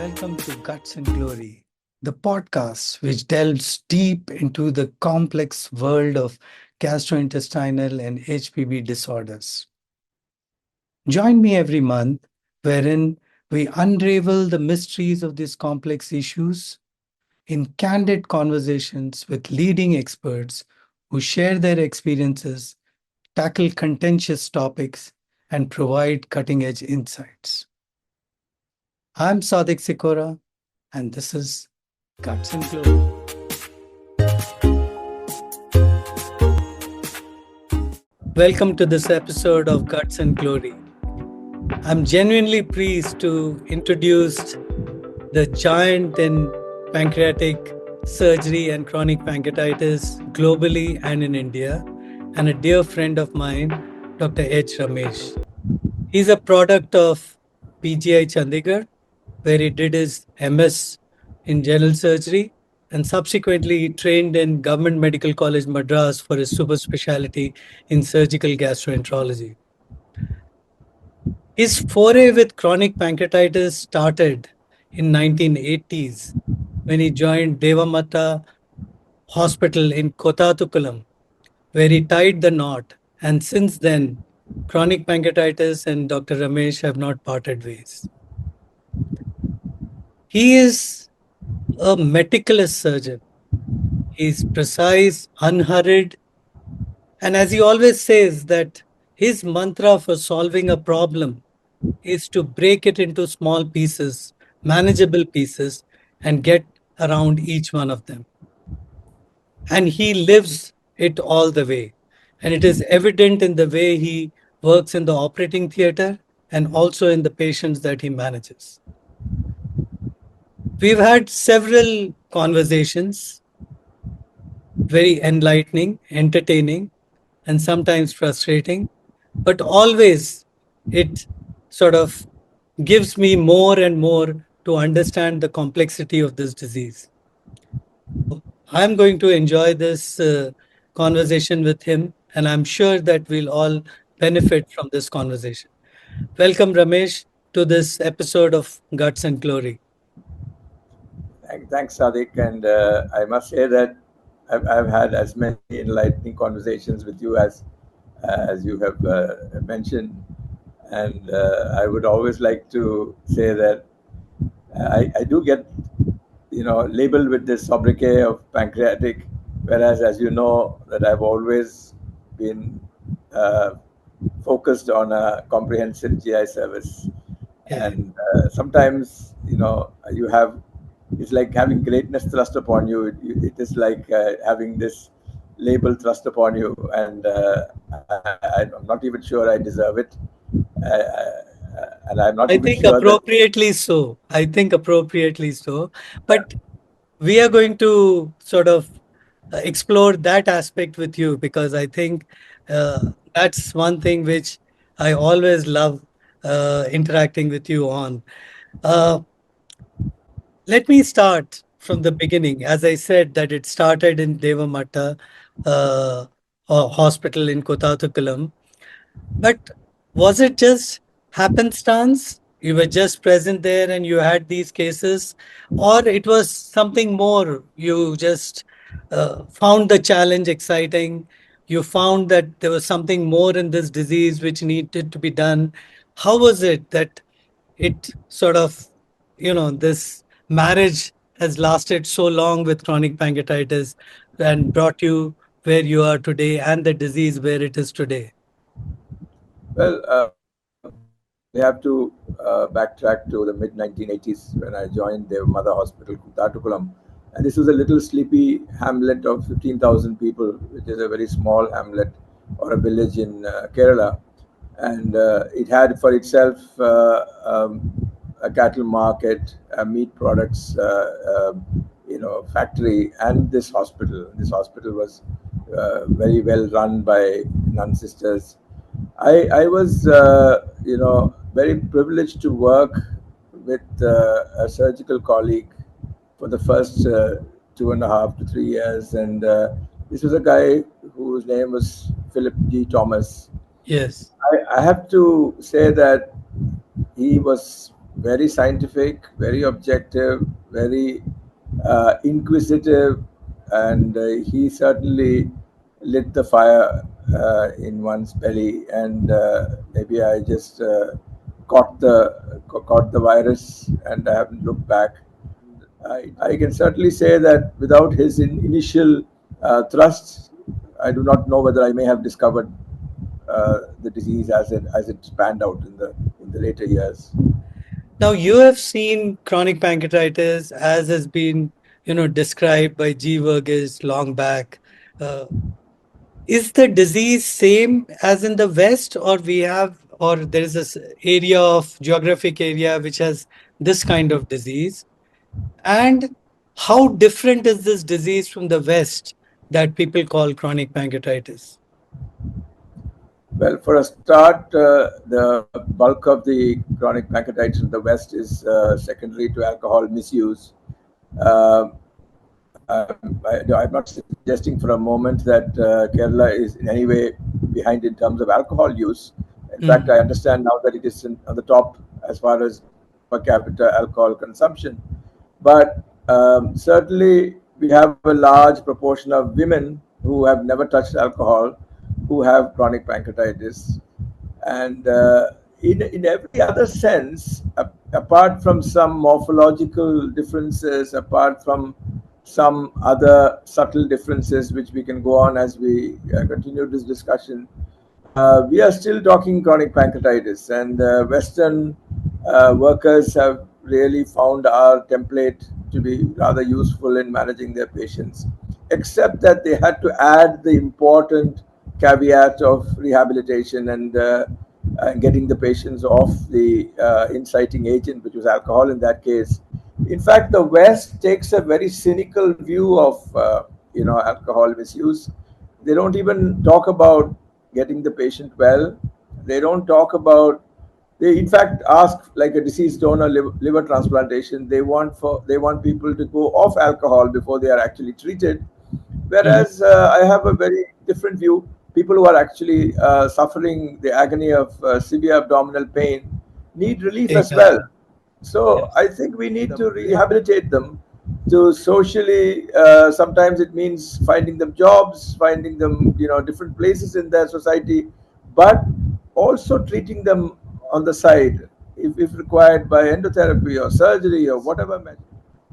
welcome to Guts and Glory, the podcast which delves deep into the complex world of gastrointestinal and HPB disorders. Join me every month, wherein we unravel the mysteries of these complex issues in candid conversations with leading experts who share their experiences, tackle contentious topics, and provide cutting edge insights. I'm Sadiq Sikora, and this is Guts and Glory. Welcome to this episode of Guts and Glory. I'm genuinely pleased to introduce the giant in pancreatic surgery and chronic pancreatitis globally and in India, and a dear friend of mine, Dr. H. Ramesh. He's a product of PGI Chandigarh, where he did his MS in general surgery, and subsequently he trained in Government Medical College Madras for his super specialty in surgical gastroenterology. His foray with chronic pancreatitis started in 1980s when he joined Devamata Hospital in Kottatukulam, where he tied the knot, and since then chronic pancreatitis and Dr. Ramesh have not parted ways. He is a meticulous surgeon. He's precise, unhurried, and as he always says that his mantra for solving a problem is to break it into small pieces, manageable pieces, and get around each one of them. And he lives it all the way. And it is evident in the way he works in the operating theater and also in the patients that he manages. We've had several conversations, very enlightening, entertaining, and sometimes frustrating, but always it sort of gives me more and more to understand the complexity of this disease. I'm going to enjoy this conversation with him, and I'm sure that we'll all benefit from this conversation. Welcome, Ramesh, to this episode of Guts and Glory. Thanks, Sadiq. And I must say that I've had as many enlightening conversations with you as you have mentioned. And I would always like to say that I do get, labeled with this sobriquet of pancreatic, whereas, as you know, that I've always been uh, focused on a comprehensive GI service. Yeah. And sometimes, you have it's like having greatness thrust upon you. It is like having this label thrust upon you, and I'm not even sure I deserve it, and I'm not I even think sure that. appropriately so. I think appropriately so. But we are going to sort of explore that aspect with you because I think that's one thing which I always love interacting with you on. Uh, Let me start from the beginning. As I said, that it started in Devamata uh, Hospital in Kottatukulam. But was it just happenstance? You were just present there and you had these cases, or it was something more? You just found the challenge exciting. You found that there was something more in this disease which needed to be done. How was it that it sort of, this marriage has lasted so long with chronic pancreatitis and brought you where you are today and the disease where it is today? Well, we have to backtrack to the mid 1980s when I joined the Mother Hospital, Kuttatukulam. And this was a little sleepy hamlet of 15,000 people, which is a very small hamlet or a village in Kerala. And it had for itself a cattle market, a meat products, factory, and this hospital. This hospital was very well run by nun sisters. I was, very privileged to work with a surgical colleague for the first 2.5 to 3 years, and this was a guy whose name was Philip D. Thomas. Yes. I have to say that he was very scientific, very objective, very inquisitive, and he certainly lit the fire in one's belly. And maybe I just caught the virus, and I haven't looked back. I can certainly say that without his initial thrusts, I do not know whether I may have discovered the disease as it panned out in the later years. Now, you have seen chronic pancreatitis as has been, described by G. Verghese long back. Uh, is the disease same as in the West, or there is this area of geographic area which has this kind of disease? And how different is this disease from the West that people call chronic pancreatitis? Well, for a start, the bulk of the chronic pancreatitis in the West is secondary to alcohol misuse. Uh, I'm not suggesting for a moment that Kerala is in any way behind in terms of alcohol use. In fact, I Mm, understand now that it is on the top as far as per capita alcohol consumption. But certainly, we have a large proportion of women who have never touched alcohol who have chronic pancreatitis. And in every other sense, apart from some morphological differences, apart from some other subtle differences which we can go on as we continue this discussion, we are still talking chronic pancreatitis, and Western workers have really found our template to be rather useful in managing their patients, except that they had to add the important caveat of rehabilitation and getting the patients off the inciting agent, which was alcohol in that case. In fact, the West takes a very cynical view of alcohol misuse. They don't even talk about getting the patient well. They don't talk about. They in fact ask like a deceased donor liver transplantation. They want people to go off alcohol before they are actually treated. mhm. Whereas I have a very different view. People who are actually suffering the agony of severe abdominal pain need relief as well. Exactly. So Yes. I think we need to rehabilitate them to socially. Sometimes it means finding them jobs, finding them different places in their society, but also treating them on the side if required by endotherapy or surgery or whatever method.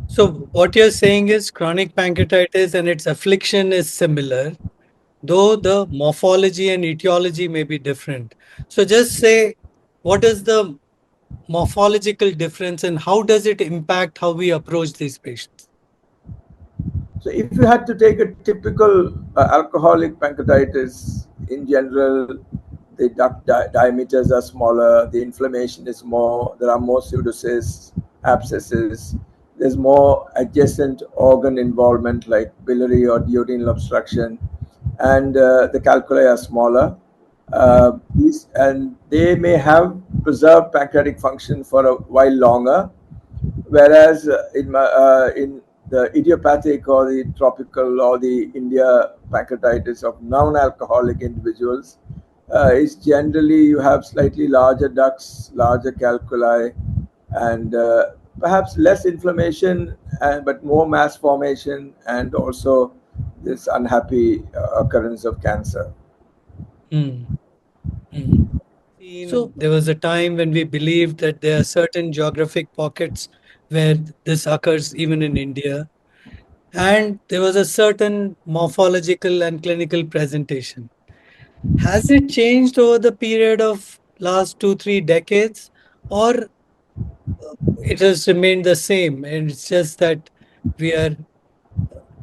So, what you're saying is chronic pancreatitis and its affliction is similar, though the morphology and etiology may be different. So, just say, what is the morphological difference and how does it impact how we approach these patients? So, if you had to take a typical alcoholic pancreatitis in general, the duct diameters are smaller, the inflammation is more, there are more pseudocysts, abscesses, there's more adjacent organ involvement like biliary or duodenal obstruction, and the calculi are smaller. And they may have preserved pancreatic function for a while longer, whereas in the idiopathic or the tropical or the India pancreatitis of non-alcoholic individuals, is generally you have slightly larger ducts, larger calculi, and perhaps less inflammation, but more mass formation, and also this unhappy occurrence of cancer. Hmm. Hmm. So, there was a time when we believed that there are certain geographic pockets where this occurs even in India, and there was a certain morphological and clinical presentation. Has it changed over the period of last 2, 3 decades, or it has remained the same? And it's just that we are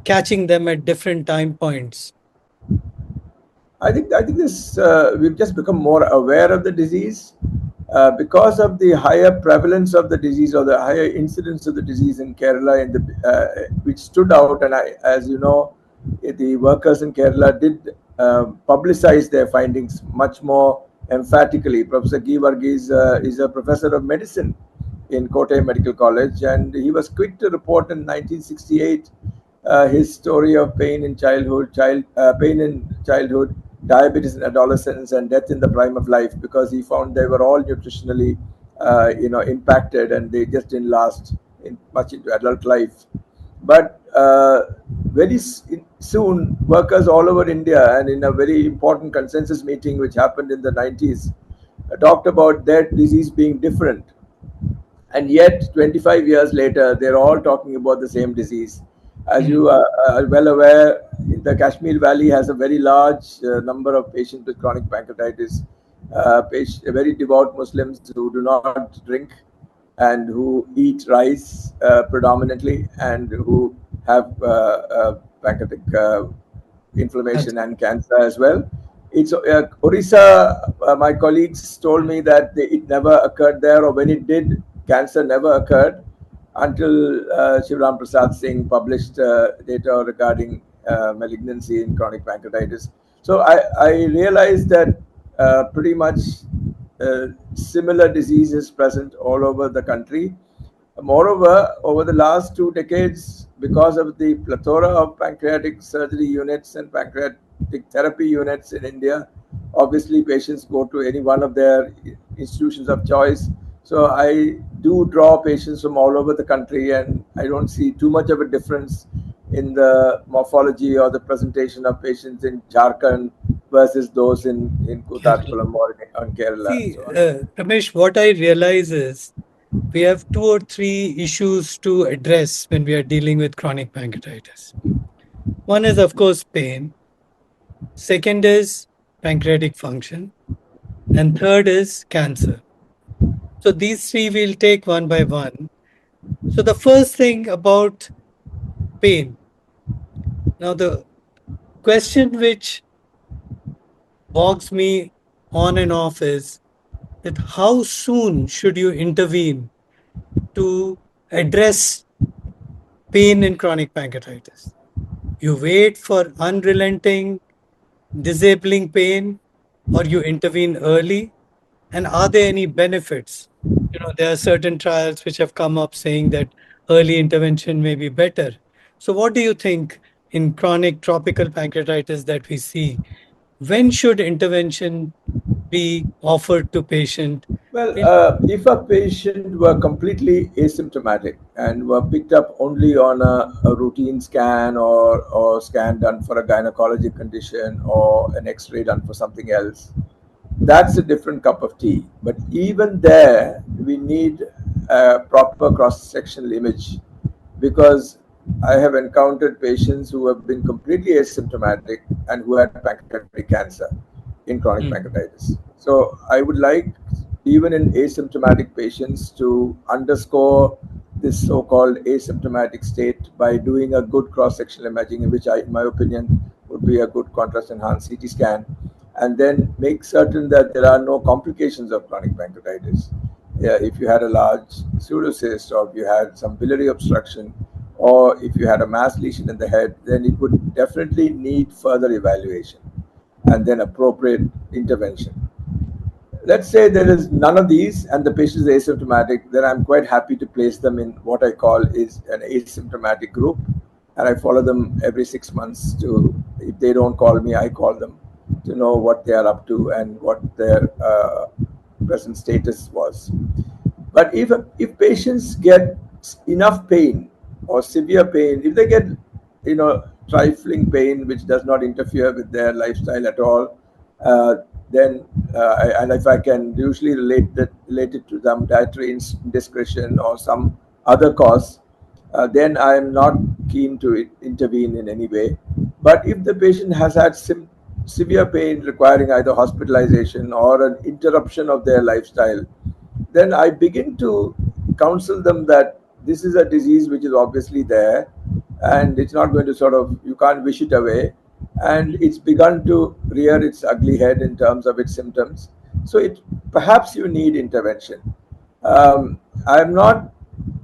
catching them at different time points. I think this we've just become more aware of the disease because of the higher prevalence of the disease or the higher incidence of the disease in Kerala, which stood out. And as you know, the workers in Kerala did publicize their findings much more emphatically. Professor G. Varghese is a professor of medicine in Kochi Medical College, and he was quick to report in 1968 his story of pain in childhood, diabetes in adolescence, and death in the prime of life, because he found they were all nutritionally impacted, and they just didn't last much into adult life. But very soon, workers all over India, and in a very important consensus meeting which happened in the 90s, talked about their disease being different. And yet, 25 years later, they're all talking about the same disease. As Mm. you are well aware, the Kashmir Valley has a very large number of patients with chronic pancreatitis, very devout Muslims who do not drink and who eat rice predominantly, and who have pancreatic That's inflammation and cancer as well. It's Orissa. My colleagues told me that it never occurred there, or when it did, cancer never occurred until Shivram Prasad Singh published data regarding malignancy in chronic pancreatitis. So I realized that pretty much similar diseases present all over the country. Moreover, over the last 2 decades, because of the plethora of pancreatic surgery units and pancreatic therapy units in India, obviously patients go to any one of their institutions of choice. So I do draw patients from all over the country, and I don't see too much of a difference in the morphology or the presentation of patients in Jharkhand versus those in Kerala. Kutarkulam or in Kerala and See, so on. Ramesh, what I realize is we have two or three issues to address when we are dealing with chronic pancreatitis. One is, of course, pain. Second is pancreatic function. And third is cancer. So these three we'll take one by one. So the first thing about pain. Now, the question which bogs me on and off is that how soon should you intervene to address pain in chronic pancreatitis? You wait for unrelenting, disabling pain, or you intervene early? And are there any benefits? There are certain trials which have come up saying that early intervention may be better. So, what do you think in chronic tropical pancreatitis that we see? When should intervention be offered to patient? Well, In, if a patient were completely asymptomatic and were picked up only on a routine scan, or scan done for a gynecologic condition, or an X-ray done for something else, that's a different cup of tea. But even there, we need a proper cross-sectional image, because I have encountered patients who have been completely asymptomatic and who had pancreatic cancer in chronic Mm, pancreatitis. So I would like, even in asymptomatic patients, to underscore this so-called asymptomatic state by doing a good cross-sectional imaging, in which in my opinion, would be a good contrast-enhanced CT scan, and then make certain that there are no complications of chronic pancreatitis. Yeah, if you had a large pseudocyst, or if you had some biliary obstruction, or if you had a mass lesion in the head, then it would definitely need further evaluation and then appropriate intervention. Let's say there is none of these and the patient is asymptomatic, then I'm quite happy to place them in what I call is an asymptomatic group, and I follow them every 6 months. To If they don't call me, I call them to know what they are up to and what their present status was. But if patients get enough pain or severe pain, if they get trifling pain which does not interfere with their lifestyle at all, uh, then and if I can usually relate it to some dietary indiscretion or some other cause, then I am not keen to intervene in any way. But if the patient has had severe pain requiring either hospitalization or an interruption of their lifestyle, then I begin to counsel them that this is a disease which is obviously there, and it's not going to you can't wish it away, and it's begun to rear its ugly head in terms of its symptoms. So perhaps you need intervention. I'm not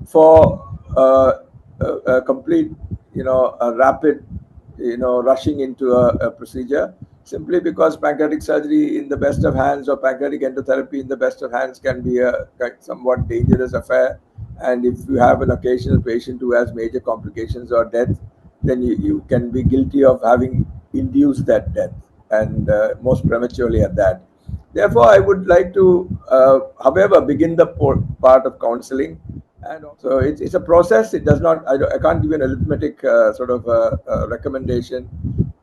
for a complete, a rapid, rushing into a procedure, simply because pancreatic surgery in the best of hands, or pancreatic endotherapy in the best of hands, can be a somewhat dangerous affair. And if you have an occasional patient who has major complications or death, then you can be guilty of having induced that death, and most prematurely at that. Therefore, I would like to, however, begin the part of counseling. And so it's a process. It does not, I can't give you an arithmetic sort of recommendation,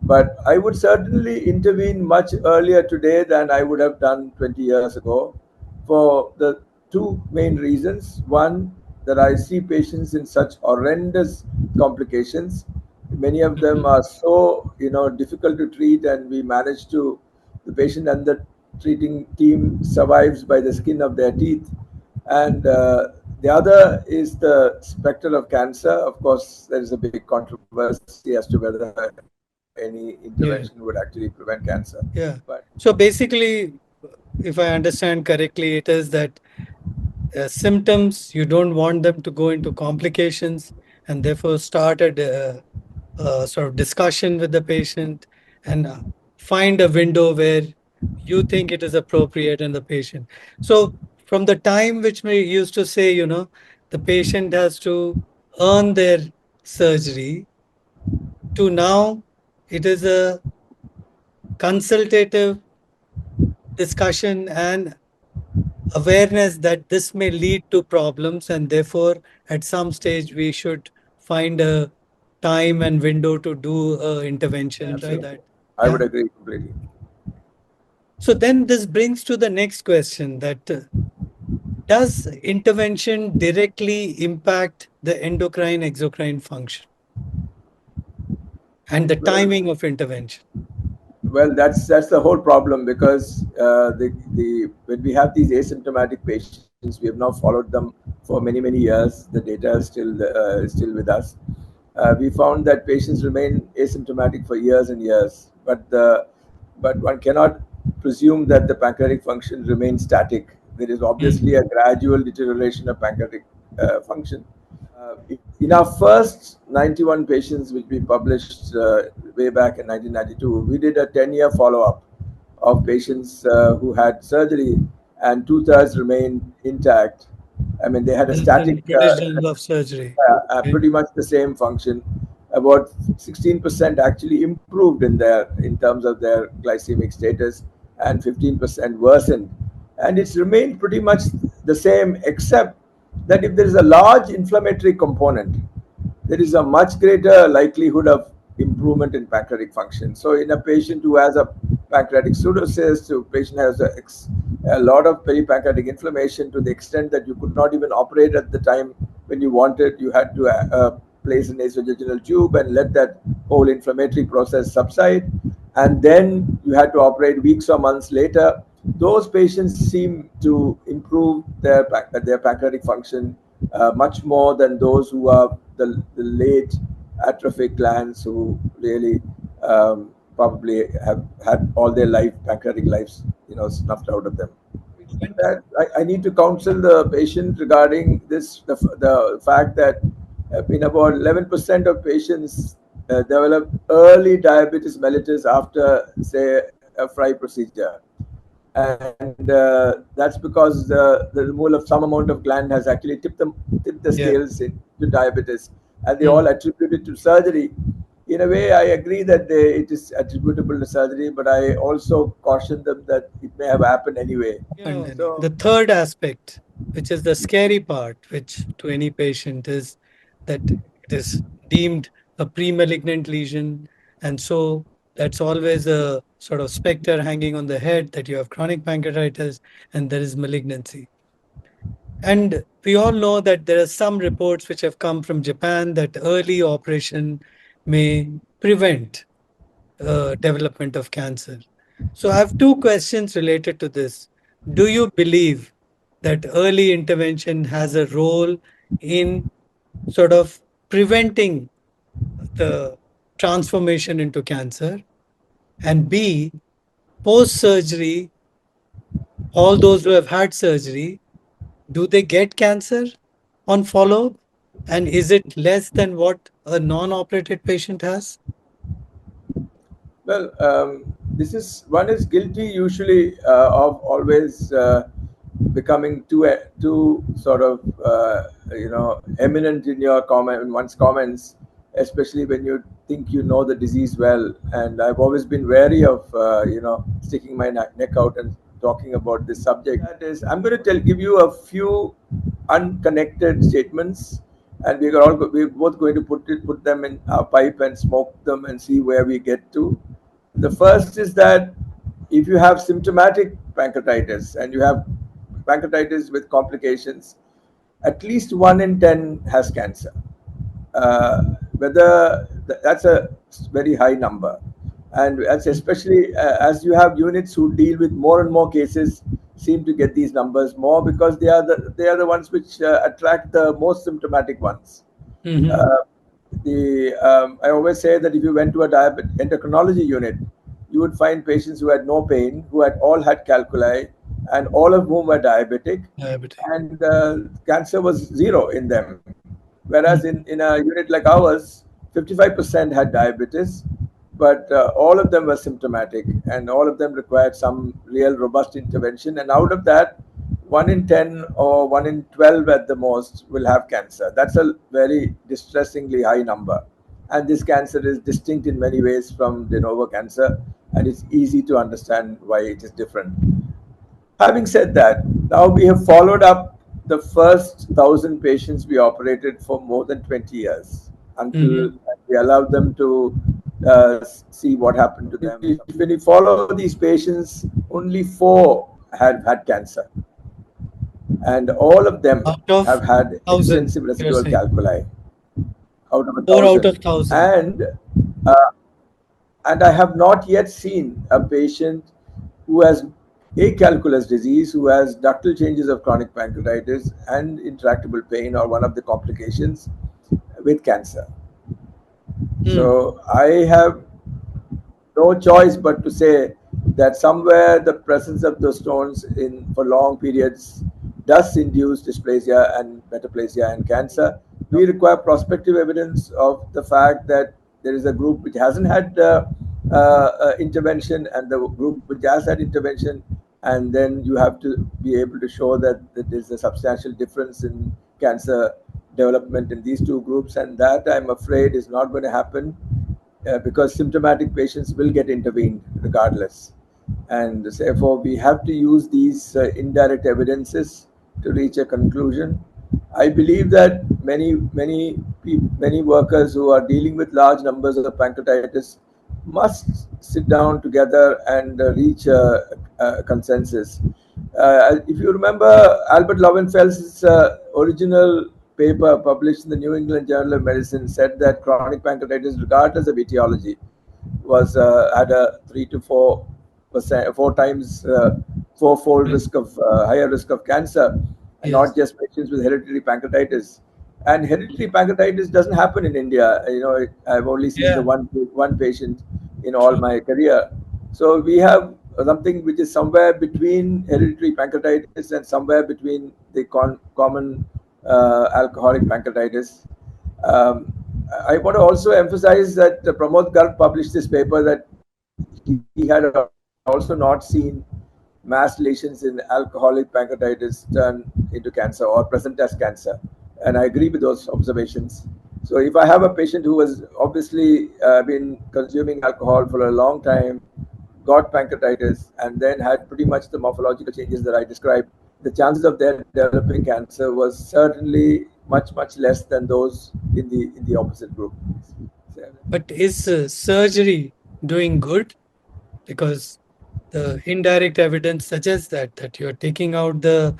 but I would certainly intervene much earlier today than I would have done 20 years ago for the two main reasons. One, that I see patients in such horrendous complications. Many of them are so difficult to treat, and we manage to the patient and the treating team survives by the skin of their teeth. And the other is the specter of cancer. Of course, there is a big controversy as to whether any intervention would actually Yeah. prevent cancer. But Yeah. So basically, if I understand correctly, it is that symptoms, you don't want them to go into complications, and therefore start a sort of discussion with the patient and find a window where you think it is appropriate in the patient. So from the time which we used to say, the patient has to earn their surgery, to now it is a consultative discussion and awareness that this may lead to problems, and therefore at some stage we should find a time and window to do intervention so absolutely, that, I would yeah. agree completely. So then this brings to the next question, that does intervention directly impact the endocrine exocrine function and the Well, timing of intervention? Well, that's the whole problem, because the when we have these asymptomatic patients, we have now followed them for many years. The data is still with us. We found that patients remain asymptomatic for years and years, but one cannot presume that the pancreatic function remains static. There is obviously Mm. a gradual deterioration of pancreatic function. In our first 91 patients, which we published way back in 1992, we did a 10-year follow-up of patients who had surgery, and two-thirds remained intact. I mean, they had a The static, traditional of surgery. Okay. pretty much the same function. About 16% actually improved in terms of their glycemic status, and 15% worsened. And it's remained pretty much the same, except that if there is a large inflammatory component, there is a much greater likelihood of improvement in pancreatic function. So, in a patient who has a pancreatic pseudocyst, a patient has a lot of peripancreatic inflammation to the extent that you could not even operate at the time when you wanted. You had to place an esophageal tube and let that whole inflammatory process subside, and then you had to operate weeks or months later. Those patients seem to improve their pancreatic function much more than those who are the late atrophic glands, who really probably have had all their life pancreatic lives snuffed out of them. That I need to counsel the patient regarding this, the fact that in about 11% of patients develop early diabetes mellitus after, say, a fry procedure. And that's because the removal of some amount of gland has actually tipped the Yeah. scales into diabetes, and they all Mm. attribute it to surgery. In a way, I agree that it is attributable to surgery, but I also caution them that it may have happened anyway. And then So, the third aspect, which is the scary part, which to any patient is that it is deemed a pre-malignant lesion. And so that's always a sort of specter hanging on the head that you have chronic pancreatitis and there is malignancy. And we all know that there are some reports which have come from Japan that early operation may prevent development of cancer. So I have two questions related to this. Do you believe that early intervention has a role in sort of preventing the transformation into cancer? And B, post surgery, all those who have had surgery, do they get cancer on follow? And is it less than what a non operated patient has? well, this is one is guilty usually of always becoming too sort of eminent in your comment in one's comments, especially when you think you know the disease well. And I've always been wary of sticking my neck out and talking about this subject. That is, I'm going to give you a few unconnected statements, and we're both going to put them in our pipe and smoke them and see where we get to. The first is that if you have symptomatic pancreatitis and you have pancreatitis with complications, at least 1 in 10 has cancer. Whether that's a very high number, and that's especially as you have units who deal with more and more cases seem to get these numbers more because they are the ones which attract the most symptomatic ones. Mm-hmm. Uh, the I always say that if you went to a endocrinology unit, you would find patients who had no pain, who had all had calculi, and all of whom were diabetic, Diabetic. and cancer was zero in them. Whereas Mm. in a unit like ours, 55% had diabetes, but all of them were symptomatic, and all of them required some real robust intervention. And out of that, 1 in 10 or 1 in 12 at the most will have cancer. That's a very distressingly high number. And this cancer is distinct in many ways from de novo cancer, and it's easy to understand why it is different. Having said that, now we have followed up the first 1,000 patients we operated for more than 20 years until Mm-hmm. we allowed them to see what happened to them. When you follow these patients, only four had cancer, and all of them Out of have had 1,000, extensive you're residual saying. calculi out of a 4 out of thousand. 1,000. Uh, and I have not yet seen a patient who has acalculous disease, who has ductal changes of chronic pancreatitis and intractable pain or one of the complications with cancer. Mm. So I have no choice but to say that somewhere the presence of those stones in for long periods does induce dysplasia and metaplasia and cancer. We require prospective evidence of the fact that there is a group which hasn't had intervention and the group which has had intervention, and then you have to be able to show that there's a substantial difference in cancer development in these two groups, and that I'm afraid is not going to happen because symptomatic patients will get intervened regardless. And therefore, we have to use these indirect evidences to reach a conclusion. I believe that many workers who are dealing with large numbers of pancreatitis must sit down together and reach a consensus. If you remember, Albert Lowenfeld's original paper published in the New England Journal of Medicine said that chronic pancreatitis, regardless of etiology, was had a 3 to 4%, 4 times, fourfold Yes. risk of higher risk of cancer, and Yes. not just patients with hereditary pancreatitis. And hereditary pancreatitis doesn't happen in India. I've only seen the Yeah. one patient in all True. my career. So we have something which is somewhere between hereditary pancreatitis and somewhere between the common alcoholic pancreatitis. Um, I want to also emphasize that Pramod Garg published this paper that he had also not seen mass lesions in alcoholic pancreatitis turn into cancer or present as cancer. And I agree with those observations. So if I have a patient who has obviously been consuming alcohol for a long time, got pancreatitis, and then had pretty much the morphological changes that I described, the chances of their developing cancer was certainly much less than those in the opposite group. But is surgery doing good? Because the indirect evidence suggests that you're taking out the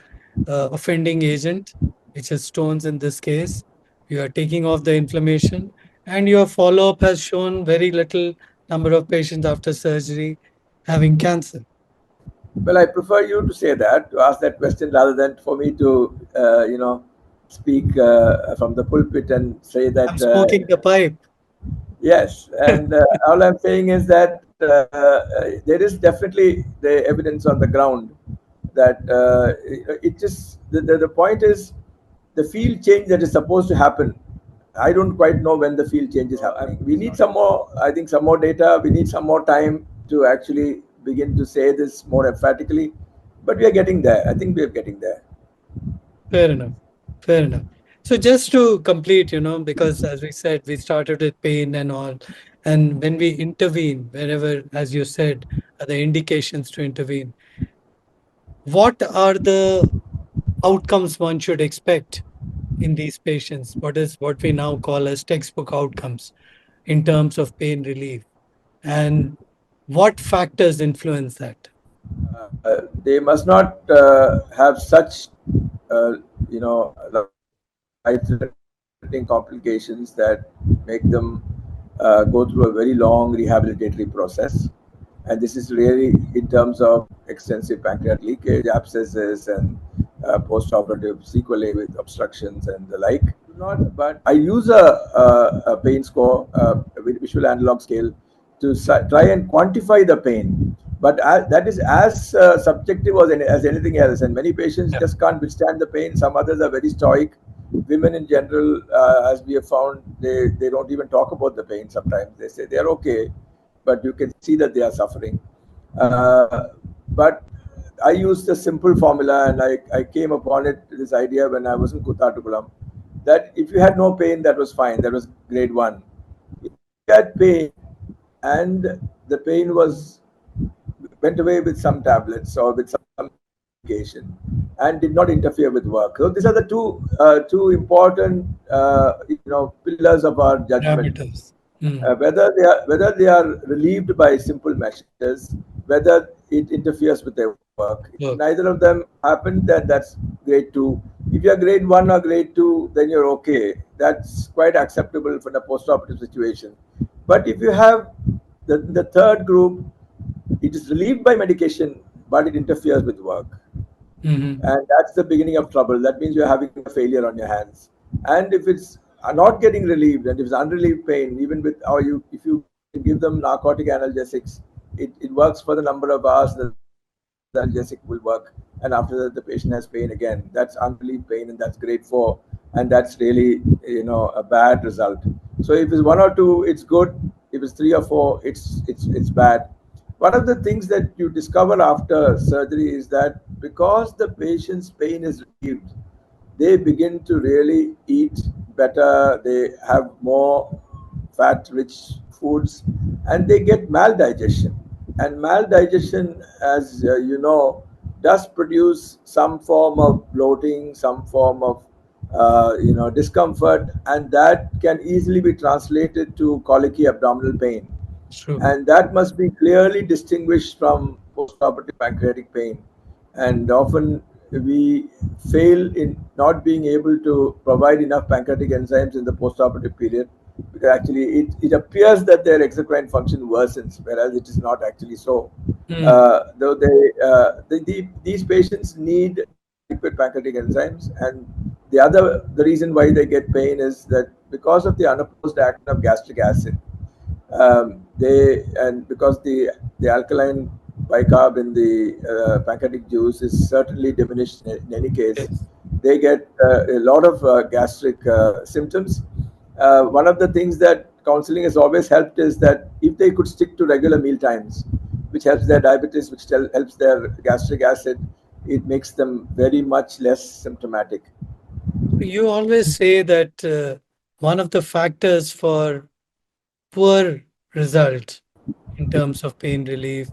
offending agent, which is stones in this case. You are taking off the inflammation, and your follow-up has shown very little number of patients after surgery having cancer. Well, I prefer you to say that, to ask that question rather than for me to, speak from the pulpit and say I'm that. smoking the pipe. Yes, and all I'm saying is that there is definitely the evidence on the ground that it just the point is the field change that is supposed to happen. I don't quite know when the field change is happening. We need some more, I think, some more data. We need some more time to actually begin to say this more emphatically. But we are getting there. I think we are getting there. Fair enough. Fair enough. So just to complete, because as we said, we started with pain and all. And when we intervene, whenever, as you said, are the indications to intervene, what are the outcomes one should expect in these patients? What is what we now call as textbook outcomes in terms of pain relief? And what factors influence that? They must not have such, life-threatening complications that make them go through a very long rehabilitatory process. And this is really in terms of extensive pancreatic leakage, abscesses, and post-operative sequelae with obstructions and the like. Not, but I use a pain score, with visual analog scale, to try and quantify the pain. But that is as subjective as anything else, and many patients Yeah. just can't withstand the pain. Some others are very stoic. Women in general, as we have found, they don't even talk about the pain. Sometimes they say they're okay, but you can see that they are suffering. But I used a simple formula, and I came upon it, this idea, when I was in Kuttatukulam, that if you had no pain, that was fine. That was grade one. If you had pain and the pain was went away with some tablets or with some medication and did not interfere with work. So these are the two important pillars of our judgment. Parameters. Mm. Whether they are relieved by simple measures, whether it interferes with their work. If Work. neither of them happen, then that's grade two. If you're grade one or grade two, then you're okay. That's quite acceptable for the post-operative situation. But if you have the third group, it is relieved by medication, but it interferes with work, Hmm. and that's the beginning of trouble. That means you're having a failure on your hands. And if it's not getting relieved, and if it's unrelieved pain, even with, or you if you give them narcotic analgesics, it works for the number of hours that the analgesic will work, and after that the patient has pain again. That's unrelieved pain, and that's grade 4, and that's really, a bad result. So if it's 1 or 2, it's good. If it's 3 or 4, it's bad. One of the things that you discover after surgery is that because the patient's pain is relieved, they begin to really eat better, they have more fat rich foods, and they get maldigestion. And maldigestion, as does produce some form of bloating, some form of discomfort, and that can easily be translated to colicky abdominal pain, True. and that must be clearly distinguished from postoperative pancreatic pain. And often we fail in not being able to provide enough pancreatic enzymes in the postoperative period, because actually it appears that their exocrine function worsens, whereas it is not actually so. Mm. Though these patients need adequate pancreatic enzymes, and the reason why they get pain is that because of the unopposed action of gastric acid, they and because the alkaline bicarb in the pancreatic juice is certainly diminished in any case, Yes. they get a lot of gastric symptoms. One of the things that counseling has always helped is that if they could stick to regular meal times, which helps their diabetes, which helps their gastric acid, it makes them very much less symptomatic. You always say that one of the factors for poor result in terms of pain relief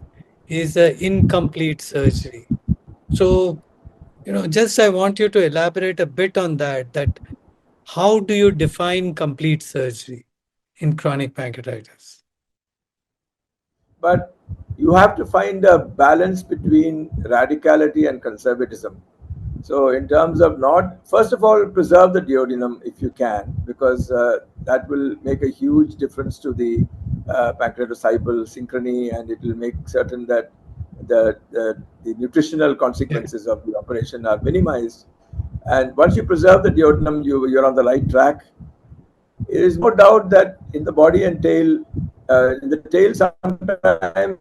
is incomplete surgery. So, just I want you to elaborate a bit on that, that how do you define complete surgery in chronic pancreatitis? But you have to find a balance between radicality and conservatism. So, in terms of not, first of all, preserve the duodenum if you can, because that will make a huge difference to the pancreaticidal synchrony, and it will make certain that the nutritional Yeah. consequences of the operation are minimized. And once you preserve the duodenum, you're on the right track. There is no doubt that in the body and tail, in the tail, sometimes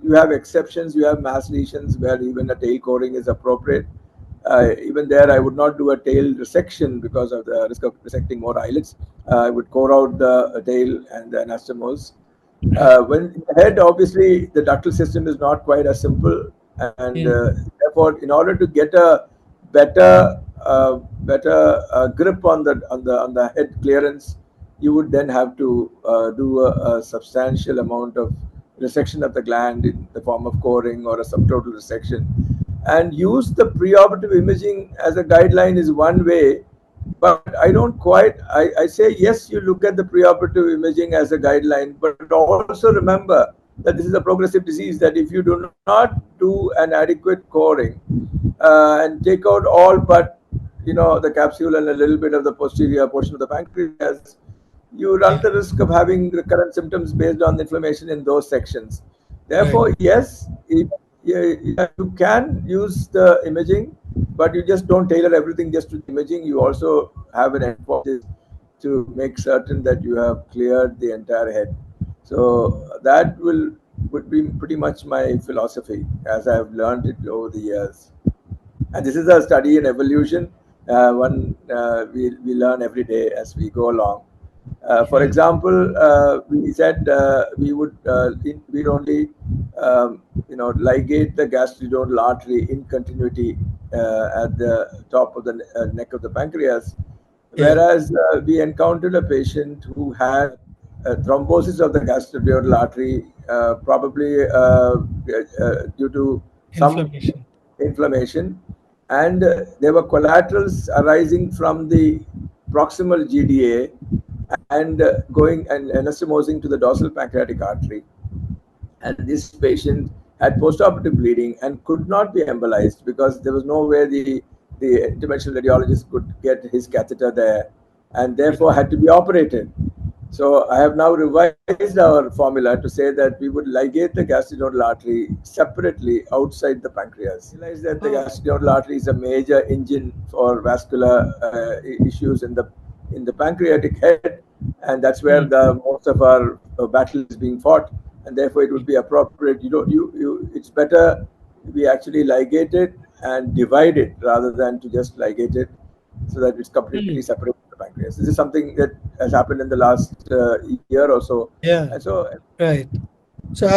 you have exceptions. You have mass lesions where even a tail coring is appropriate. Even there, I would not do a tail resection because of the risk of resecting more eyelids. I would core out the tail and the anastomose. Right. When in the head, obviously, the ductal system is not quite as simple, and Mm. therefore, in order to get a better grip on the head clearance, you would then have to do a substantial amount of resection of the gland in the form of coring or a subtotal resection. and use the preoperative imaging as a guideline is one way, but I don't quite, I say yes, you look at the preoperative imaging as a guideline, but also remember that this is a progressive disease, that if you do not do an adequate coring and take out all but the capsule and a little bit of the posterior portion of the pancreas, you run the Yeah, risk of having recurrent symptoms based on the inflammation in those sections. right. Therefore, yes, yeah, you can use the imaging, but you just don't tailor everything just to the imaging. You also have an endpoint, which is to make certain that you have cleared the entire head. So that would be pretty much my philosophy as I've learned it over the years. And this is a study in evolution. One we learn every day as we go along. For Yeah, example, we said we'd only ligate the gastrointestinal artery in continuity at the top of the neck of the pancreas, yeah. whereas we encountered a patient who had thrombosis of the gastrointestinal artery, probably due to some Inflammation. inflammation, and there were collaterals arising from the proximal GDA and going and anastomosing to the dorsal pancreatic artery. And this patient had postoperative bleeding and could not be embolized because there was no way the interventional radiologist could get his catheter there, and Yeah. therefore had to be operated. So I have now revised our formula to say that we would ligate the gastrointestinal artery separately outside the pancreas. Realize that the Oh. gastrointestinal artery is a major engine for vascular issues in the pancreatic head, and that's where Mm, the most of our battle is being fought. And therefore, it would mm, be appropriate. You don't you. It's better we actually ligate it and divide it rather than to just ligate it, so that it's completely mm. separate from the pancreas. This is something that has happened in the last year or so, Yeah, and so right. So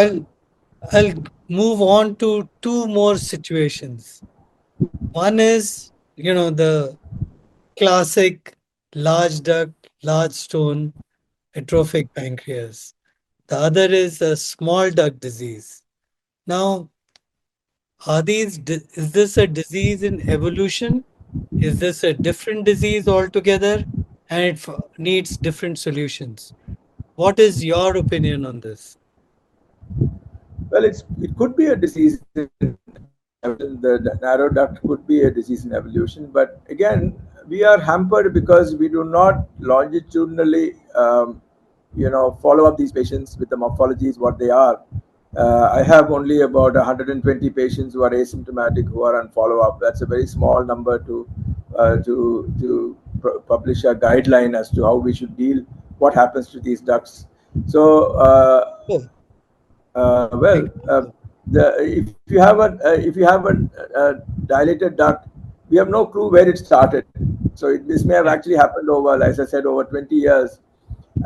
I'll move on to two more situations. One is, the classic large duct, large stone, atrophic pancreas. The other is a small duct disease. Now, is this a disease in evolution? Is this a different disease altogether? And needs different solutions. What is your opinion on this? well, it could be a disease in evolution. The narrow duct could be a disease in evolution, but again, we are hampered because we do not longitudinally, follow up these patients with the morphologies what they are. I have only about 120 patients who are asymptomatic who are on follow up. That's a very small number to publish a guideline as to how we should deal what happens to these ducts. So Oh, well, thank you. if you have a dilated duct, we have no clue where it started. So this may have Yeah, actually happened over, as I said, over 20 years.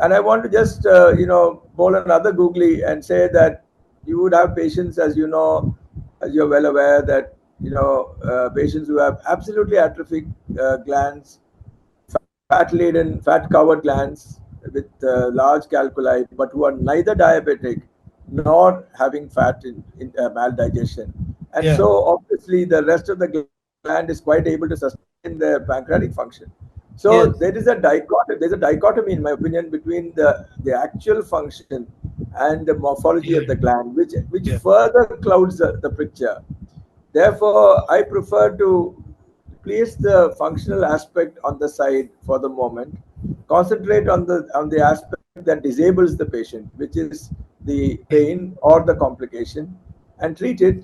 And I want to just bowl another googly and say that you would have patients, as you know, as you're well aware, that patients who have absolutely atrophic glands, fat laden, fat covered glands with large calculi, but who are neither diabetic nor having fat in maldigestion. And yeah, so, obviously, the rest of the gland is quite able to sustain the pancreatic function. So, yes, there's a dichotomy, in my opinion, between the actual function and the morphology yeah, of the gland, which yeah, further clouds the picture. Therefore, I prefer to place the functional aspect on the side for the moment, concentrate on the aspect that disables the patient, which is the yeah, pain or the complication, and treat it.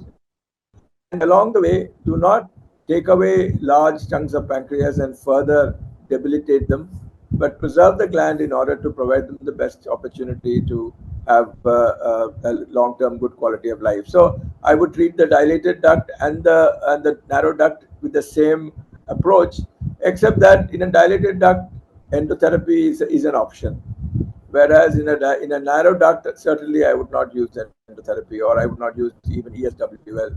And along the way, do not take away large chunks of pancreas and further debilitate them, but preserve the gland in order to provide them the best opportunity to have a long-term good quality of life. So I would treat the dilated duct and the narrow duct with the same approach, except that in a dilated duct, endotherapy is an option. Whereas in a narrow duct, certainly I would not use endotherapy, or I would not use even ESWL,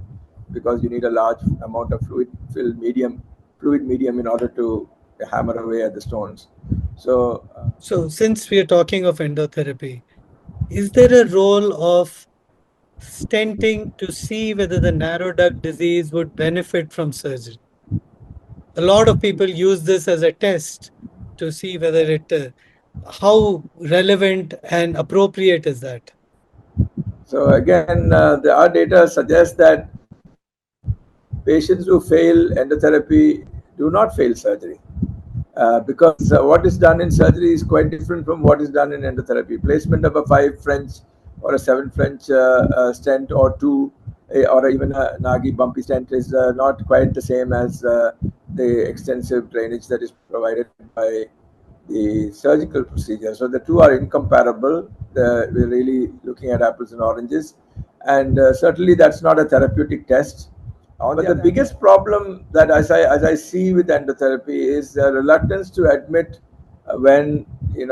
because you need a large amount of fluid medium in order to hammer away at the stones. So So, since we are talking of endotherapy, is there a role of stenting to see whether the narrow duct disease would benefit from surgery. A lot of people use this as a test to see whether how relevant and appropriate is that. So again, our data suggests that patients who fail endotherapy do not fail surgery. Because what is done in surgery is quite different from what is done in endotherapy. Placement of a 5 French or a 7 French stent or two, or even a Nagi bumpy stent is not quite the same as the extensive drainage that is provided by the surgical procedure. So the two are incomparable. We're really looking at apples and oranges, and certainly that's not a therapeutic test. But the biggest problem that as I see with endotherapy is the reluctance to admit when Okay.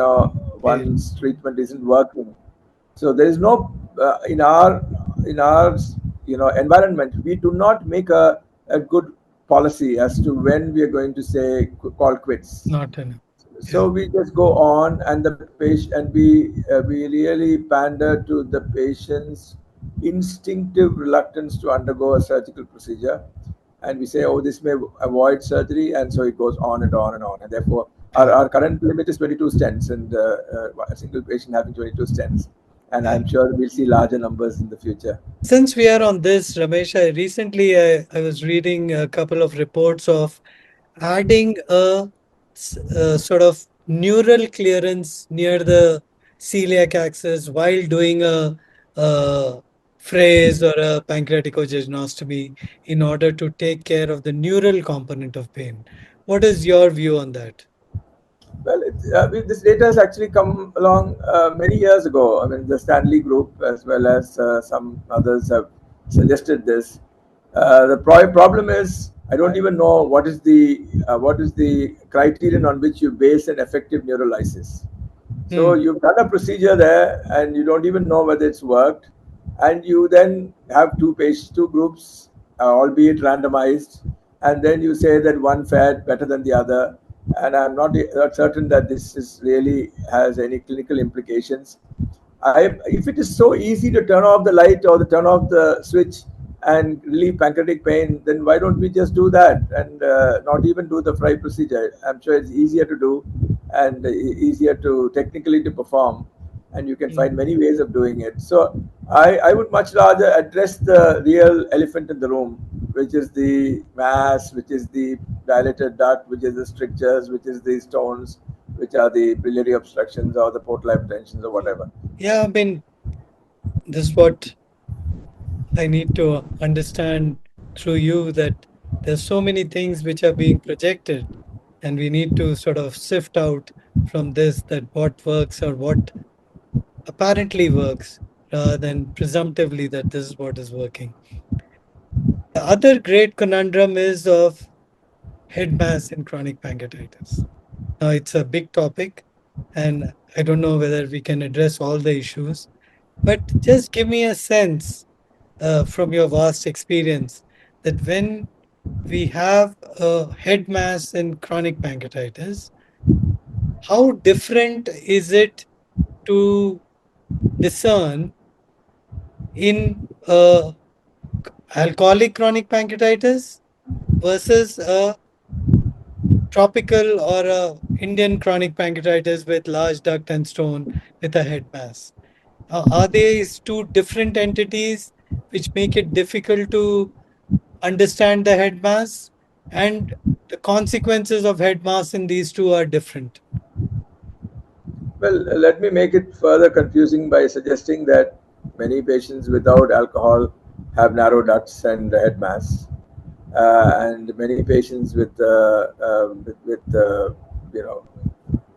one's treatment isn't working. So there is no in our environment, we do not make a good policy as to when we are going to say call quits. Not enough. Yeah. So we just go on, and the patient, and we really pander to the patient's instinctive reluctance to undergo a surgical procedure, and we say, oh, this may avoid surgery, and so it goes on and on and on, and therefore Yeah. our current limit is 22 stents, and a single patient having 22 stents, and Yeah. I'm sure we'll see larger numbers in the future. Since we are on this, Ramesh, I was reading a couple of reports of adding a sort of neural clearance near the celiac axis while doing a phrase or a pancreaticogestomy in order to take care of the neural component of pain. What is your view on that? Well, this data has actually come along many years ago. I mean, the Stanley Group, as well as some others, have suggested this. The problem is, I don't even know what is the criterion on which you base an effective neurolysis. So Hmm. you've done a procedure there, and you don't even know whether it's worked, and you then have two groups, albeit randomized, and then you say that one fared better than the other. And I'm not certain that this is really has any clinical implications. If it is so easy to turn off the light or to turn off the switch and relieve pancreatic pain, then why don't we just do that and not even do the fry procedure? I'm sure it's easier to do and easier to technically to perform, and you can find Hmm. many ways of doing it. So I would much rather address the real elephant in the room, which is the mass, which is the dilated duct, which is the strictures, which is the stones, which are the biliary obstructions or the portal hypertensions or whatever. Yeah, I mean, this is what I need to understand through you, that there's so many things which are being projected, and we need to sort of sift out from this that what works or what apparently works rather than presumptively that this is what is working. The other great conundrum is of head mass in chronic pancreatitis. Now, it's a big topic, and I don't know whether we can address all the issues, but just give me a sense from your vast experience that when we have a head mass in chronic pancreatitis, how different is it to discern in alcoholic chronic pancreatitis versus a tropical or a Indian chronic pancreatitis with large duct and stone with a head mass? Are these two different entities which make it difficult to understand the head mass, and the consequences of head mass in these two are different? Well, let me make it further confusing by suggesting that many patients without alcohol have narrow ducts and head mass, and many patients with you know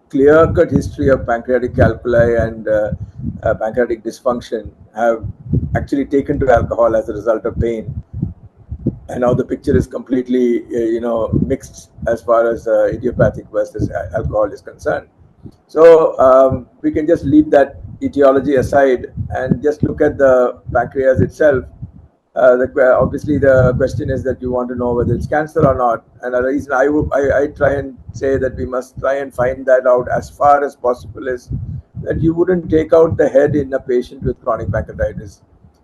clear-cut history of pancreatic calculi and pancreatic dysfunction have actually taken to alcohol as a result of pain, and now the picture is completely mixed as far as idiopathic versus alcohol is concerned. So we can just leave that etiology aside and just look at the pancreas itself. Obviously, the question is that you want to know whether it's cancer or not, and the reason I try and say that we must try and find that out as far as possible is that you wouldn't take out the head in a patient with chronic pancreatitis.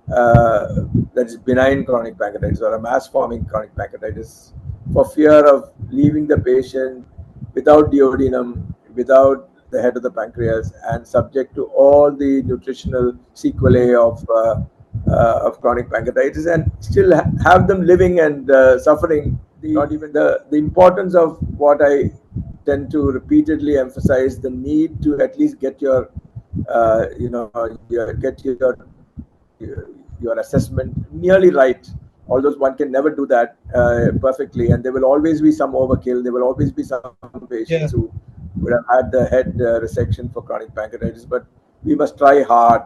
that is benign chronic pancreatitis or a mass forming chronic pancreatitis, for fear of leaving the patient without duodenum, without the head of the pancreas, and subject to all the nutritional sequelae of chronic pancreatitis, and still have them living and suffering. Not even the importance of what I tend to repeatedly emphasize, the need to at least get your get your assessment nearly right. Although one can never do that perfectly, and there will always be some overkill. There will always be some patients who Yeah. would have had the head resection for chronic pancreatitis, but we must try hard,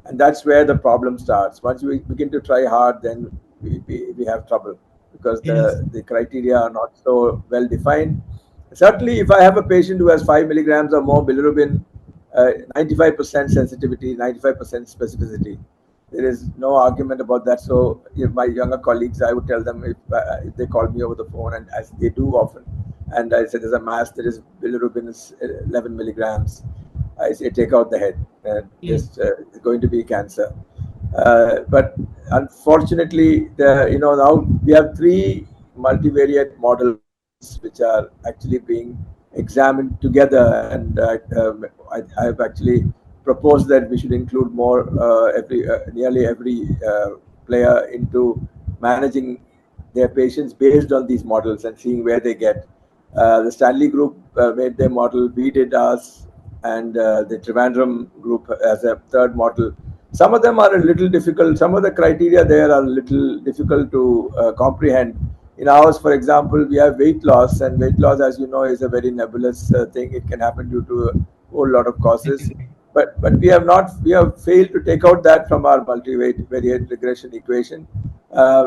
and that's where the problem starts. Once we begin to try hard, then we have trouble because Yes. the criteria are not so well defined. Certainly, if I have a patient who has 5 milligrams or more bilirubin, 95% sensitivity, 95% specificity, there is no argument about that. So, if my younger colleagues, I would tell them if they call me over the phone, and as they do often, and I say there's a mass, there is bilirubin is 11 milligrams. I say take out the head. Mm. It's going to be cancer. But unfortunately, now we have three multivariate models which are actually being examined together, and I have actually proposed that we should include more nearly every player into managing their patients based on these models and seeing where they get. The Stanley Group made their model, we did ours, and the Trivandrum Group as a third model. Some of them are a little difficult. Some of the criteria there are a little difficult to comprehend. In ours, for example, we have weight loss, and weight loss, as you know, is a very nebulous thing. It can happen due to a whole lot of causes. But we have failed to take out that from our multivariate regression equation.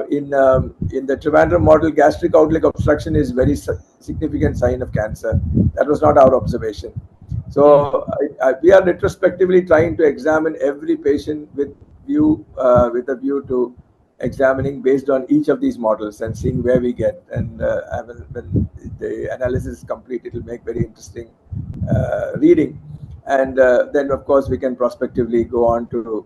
In the Trivandrum model, gastric outlet obstruction is very significant sign of cancer. That was not our observation. Mm. So we are retrospectively trying to examine every patient with a view to examining based on each of these models and seeing where we get. And when the analysis is complete, it will make very interesting reading. And then, of course, we can prospectively go on to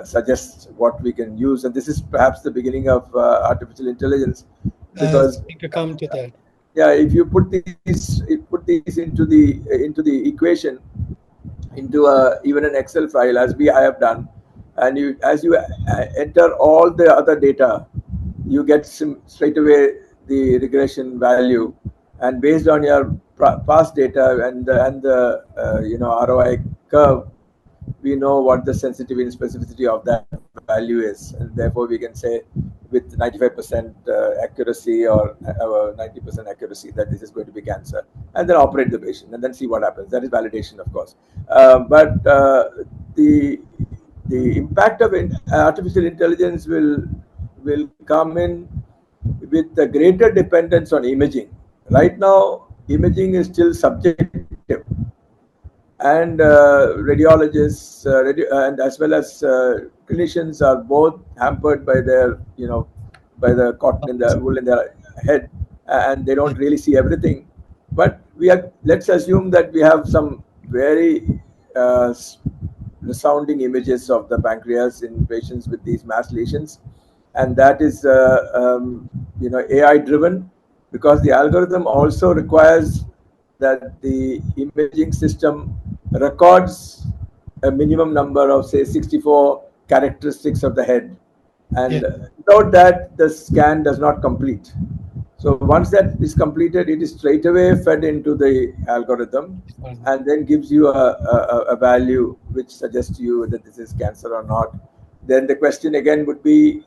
suggest what we can use. And this is perhaps the beginning of artificial intelligence, I was because going to come to that. yeah, if you put these into the equation, into even an Excel file, as I have done, and you as you enter all the other data, you get straight away the regression value, and based on your past data and the ROI curve, we know what the sensitivity and specificity of that value is, and therefore we can say with 95% accuracy or 90% accuracy that this is going to be cancer, and then operate the patient and then see what happens. That is validation, of course. But the the impact of artificial intelligence will come in with a greater dependence on imaging. Right now, imaging is still subjective, and radiologists and as well as clinicians are both hampered by their by the cotton in the wool in their head, and they Yeah. don't really see everything. But we are let's assume that we have some very resounding images of the pancreas in patients with these mass lesions, and that is AI driven, because the algorithm also requires that the imaging system records a minimum number of, say, 64 characteristics of the head, Yeah. and without that the scan does not complete. So once that is completed, it is straight away fed into the algorithm, and then gives you a value which suggests to you that this is cancer or not. Then the question again would be,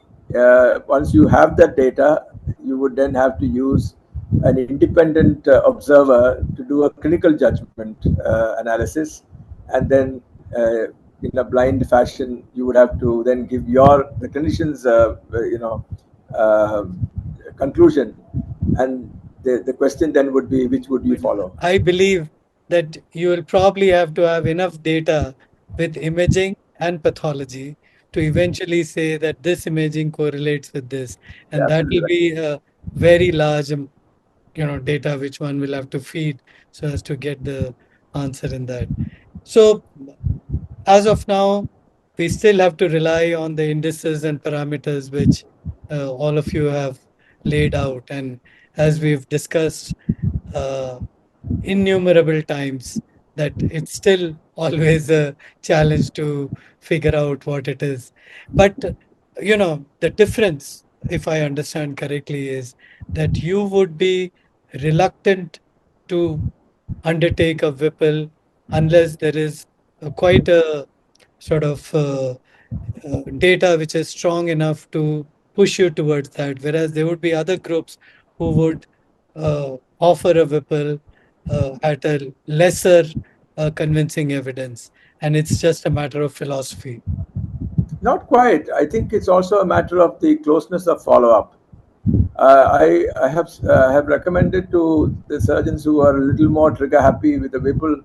once you have that data, you would then have to use an independent observer to do a clinical judgment analysis, and then in a blind fashion, you would have to then give the clinician's uh, conclusion, and the question then would be, which would you But follow? I believe that you will probably have to have enough data with imaging and pathology to eventually say that this imaging correlates with this, Yeah, and that absolutely will right. be a very large, data which one will have to feed so as to get the answer in that. So as of now, we still have to rely on the indices and parameters which all of you have laid out. And as we've discussed uh, innumerable times, that it's still always a challenge to figure out what it is. But, the difference, if I understand correctly, is that you would be reluctant to undertake a Whipple unless there is quite a sort of data which is strong enough to push you towards that. Whereas there would be other groups who would offer a Whipple at a lesser convincing evidence. And it's just a matter of philosophy. Not quite. I think it's also a matter of the closeness of follow-up. I have recommended to the surgeons who are a little more trigger happy with the Whipple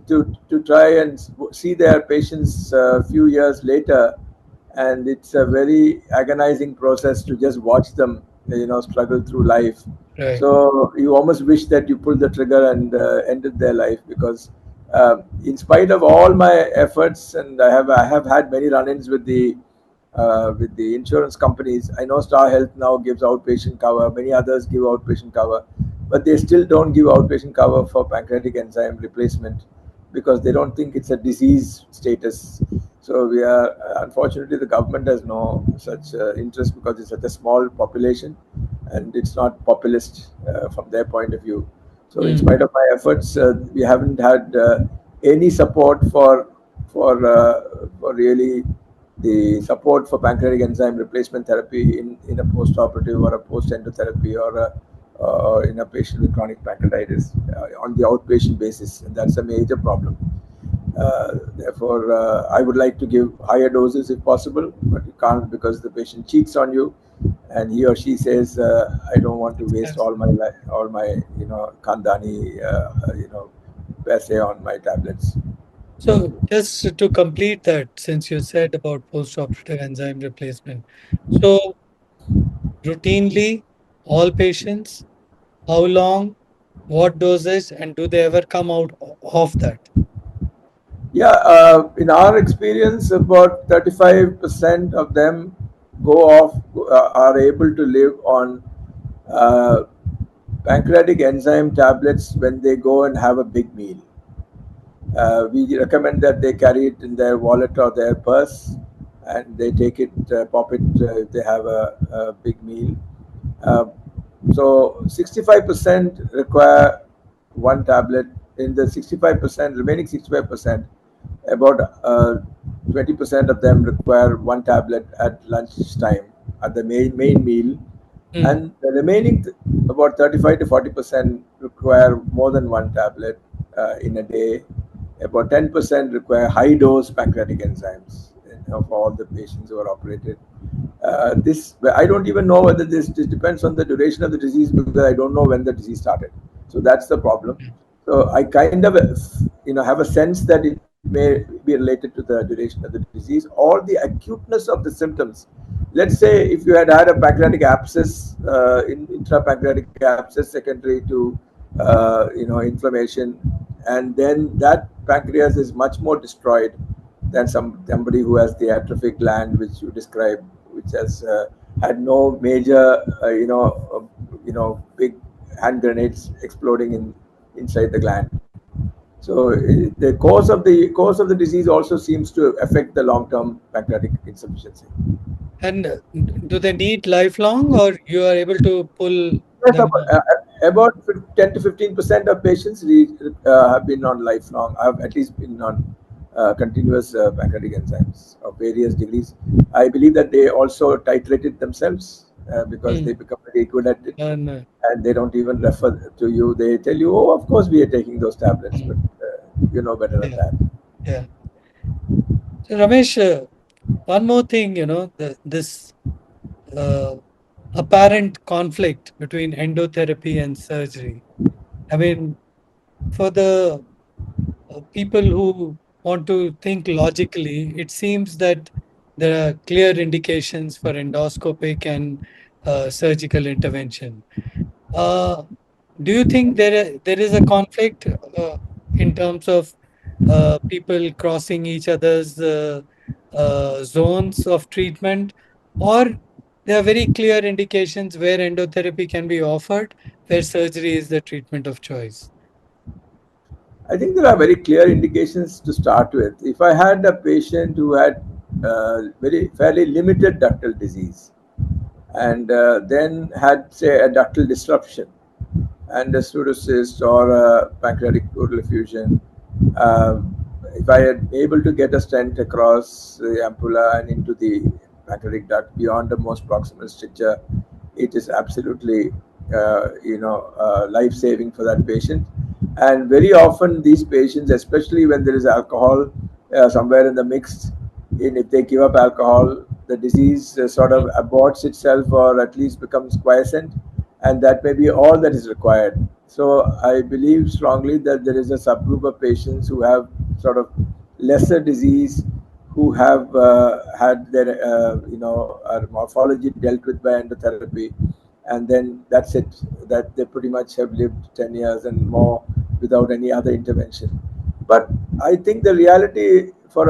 to try and see their patients a few years later, and it's a very agonizing process to just watch them, struggle through life. Right. So you almost wish that you pulled the trigger and ended their life, because in spite of all my efforts, and I have had many run-ins with the insurance companies. I know Star Health now gives outpatient cover, many others give outpatient cover, but they still don't give outpatient cover for pancreatic enzyme replacement because they don't think it's a disease status. So we are, unfortunately, the government has no such interest because it's such a small population and it's not populist from their point of view. So in Mm. spite of my efforts, we haven't had any support for really the support for pancreatic enzyme replacement therapy in a post-operative or a post-endotherapy or in a patient with chronic pancreatitis on the outpatient basis, and that's a major problem. Therefore, I would like to give higher doses if possible, but you can't because the patient cheats on you, and he or she says, "I don't want to waste Yes. all my life, all my khandani, paise on my tablets." So just to complete that, since you said about post-operative enzyme replacement, so routinely, all patients, how long, what dosage, and do they ever come out of that? Yeah, in our experience, about 35% of them are able to live on uh, pancreatic enzyme tablets when they go and have a big meal. We recommend that they carry it in their wallet or their purse, and they take it, pop it if they have a big meal. Uh, so 65% require one tablet. In the 65%, remaining 65%, about 20% of them require one tablet at lunchtime at the main meal, Mm. and the remaining about 35 to 40% require more than one tablet in a day. About 10% require high dose pancreatic enzymes, for all the patients who are operated. This I don't even know whether this depends on the duration of the disease, because I don't know when the disease started. So that's the problem. So I kind of have a sense that it may be related to the duration of the disease or the acuteness of the symptoms. Let's say if you had a pancreatic abscess, intrapancreatic abscess secondary to inflammation, and then that pancreas is much more destroyed than somebody who has the atrophic gland, which you described, which has had no major, big hand grenades exploding inside the gland. So the course of the disease also seems to affect the long-term pancreatic insufficiency. And do they need lifelong, or you are able to pull Yes, them out? about 10 to 15% of patients have been on lifelong. Have at least been on continuous pancreatic enzymes of various degrees. I believe that they also titrate it themselves because they Mm. become very good at it, And, and they don't even refer to you. They tell you, "Oh, of course we are taking those tablets," but mm, you know better than yeah, that. yeah. So Ramesh, one more thing, this uh, apparent conflict between endotherapy and surgery. I mean, for the people who want to think logically, it seems that there are clear indications for endoscopic and surgical intervention. Uh, do you think there is a conflict in terms of people crossing each other's zones of treatment, or there are very clear indications where endotherapy can be offered, where surgery is the treatment of choice? I think there are very clear indications to start with. If I had a patient who had very fairly limited ductal disease and then had, say, a ductal disruption and a pseudocyst or a pancreatic pleural effusion, um, if I had able to get a stent across the ampulla and into the pancreatic duct beyond the most proximal stricture, it is absolutely life saving for that patient. And very often these patients, especially when there is alcohol somewhere in the mix, in if they give up alcohol, the disease sort of aborts itself or at least becomes quiescent, and that may be all that is required. So I believe strongly that there is a subgroup of patients who have sort of lesser disease, who have had their morphology dealt with by endotherapy, and then that's it. That they pretty much have lived 10 years and more without any other intervention. But I think the reality for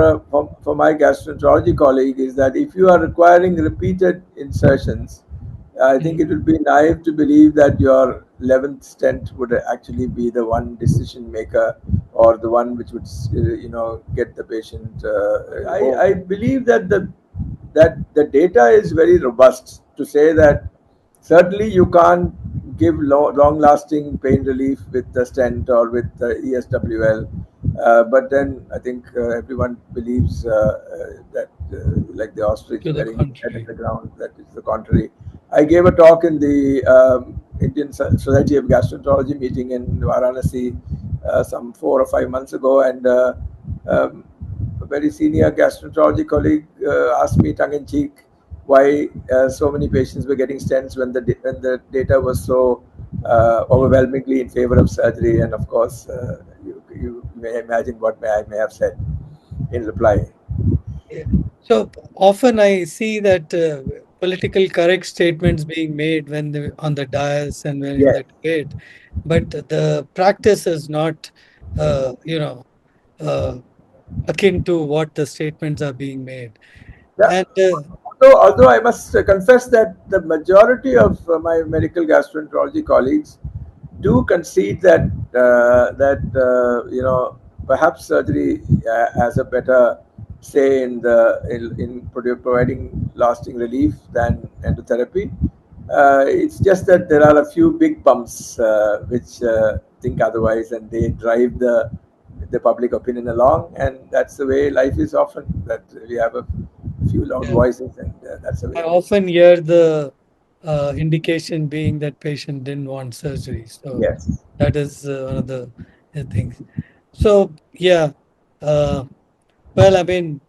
my gastroenterology colleague is that if you are requiring repeated insertions, I think it Mm. would be naive to believe that your 11th stent would actually be the one decision maker or the one which would get the patient. I believe that the data is very robust to say that certainly you can't give long-lasting pain relief with the stent or with the ESWL, but then I think everyone believes that, like the ostrich To the burying its head in contrary. the ground, that is the contrary. I gave a talk in the Indian Society of Gastroenterology meeting in Varanasi some 4 or 5 months ago, and um, a very senior gastroenterology colleague asked me tongue in cheek why so many patients were getting stents when the data was so overwhelmingly in favor of surgery. And of course, you may imagine what I may have said in reply. Yeah. So often I see that political correct statements being made when they on the dais and when in Yes. the debate, but the practice is not, uh, you know, uh, akin to what the statements are being made. Yeah. And Although I must confess that the majority of my medical gastroenterology colleagues do concede that perhaps surgery has a better say in providing lasting relief than endotherapy. It's just that there are a few big bumps which think otherwise, and they drive the public opinion along, and that's the way life is often. That we have a few loud yeah, voices, and that's the way I it is. often hear the indication being that patient didn't want surgery. So Yes. that is one of the things. So yeah, uh, well, I mean,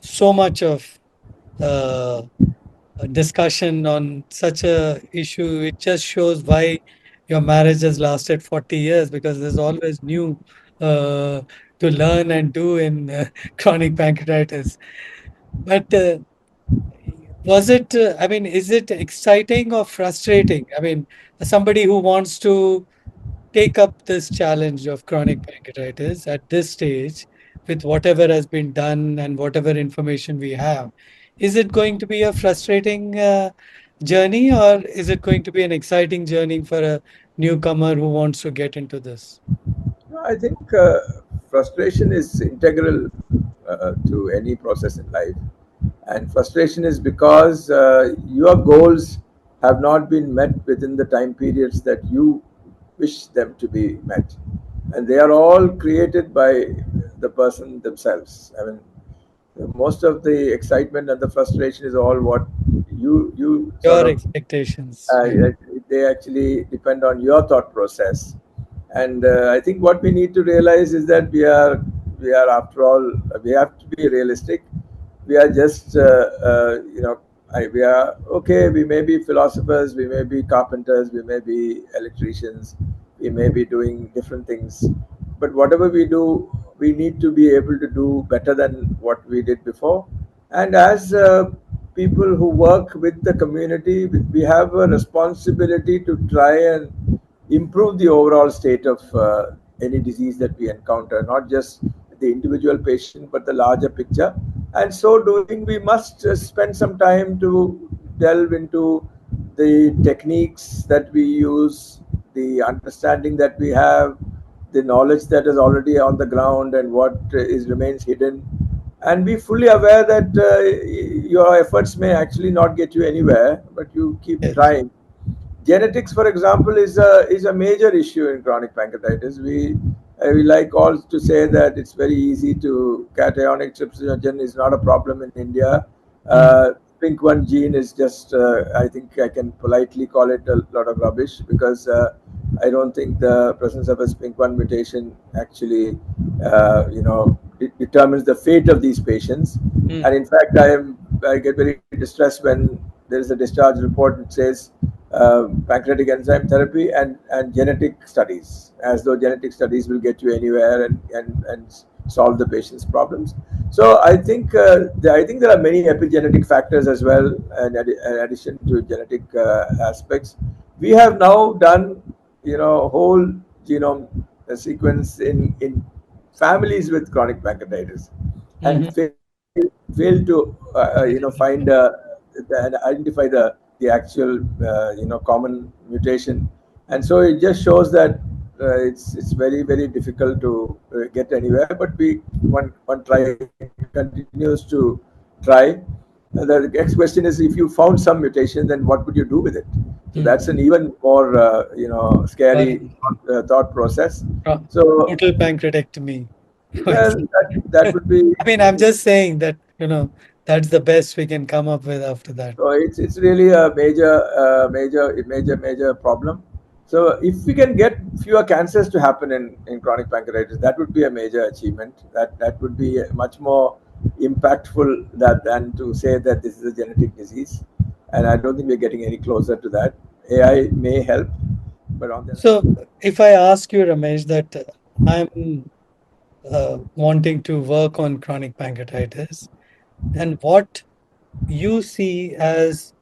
so much of uh, a discussion on such a issue, it just shows why your marriage has lasted 40 years, because there's always new uh, to learn and do in chronic pancreatitis. But was it, I mean, is it exciting or frustrating? I mean, as somebody who wants to take up this challenge of chronic pancreatitis at this stage, with whatever has been done and whatever information we have, is it going to be a frustrating journey, or is it going to be an exciting journey for a newcomer who wants to get into this? No, I think frustration is integral to any process in life. And frustration is because your goals have not been met within the time periods that you wish them to be met. And they are all created by the person themselves. I mean, most of the excitement and the frustration is all what you sort Your of expectations, uh, right? they actually depend on your thought process. And I think what we need to realize is that we are after all, we have to be realistic. We are just we are okay. We may be philosophers, we may be carpenters, we may be electricians, we may be doing different things, but whatever we do, we need to be able to do better than what we did before. And as people who work with the community, we have a responsibility to try and improve the overall state of any disease that we encounter, not just the individual patient, but the larger picture. And so doing, we must spend some time to delve into the techniques that we use, the understanding that we have, the knowledge that is already on the ground, and what is remains hidden, and be fully aware that your efforts may actually not get you anywhere, but you keep Yes. trying. Genetics, for example, is a major issue in chronic pancreatitis. We like all to say that it's very easy to cationic trypsinogen is not a problem in India. Mm. Pink one gene is just I think I can politely call it a lot of rubbish, because I don't think the presence of a spink one mutation actually determines the fate of these patients. Mm. And in fact, I get very distressed when there is a discharge report that says pancreatic enzyme therapy and genetic studies, as though genetic studies will get you anywhere and solve the patient's problems. So I think there are many epigenetic factors as well, in addition to genetic aspects. We have now done whole genome sequence in families with chronic pancreatitis, and Mhm. failed to find and identify the actual common mutation. And so it just shows that it's very very difficult to get anywhere, but one continues to try. The next question is, if you found some mutation, then what would you do with it? So Mm. that's an even more scary Well, thought process. uh, So total pancreatectomy. For well, example. that would be. I mean, I'm just saying that, that's the best we can come up with after that. So it's really a major problem. So if we can get fewer cancers to happen in chronic pancreatitis, that would be a major achievement. That would be much more impactful than to say that this is a genetic disease. And I don't think we're getting any closer to that. AI may help, but on the other So, hand, if I ask you, Ramesh, that I'm wanting to work on chronic pancreatitis, and what you see as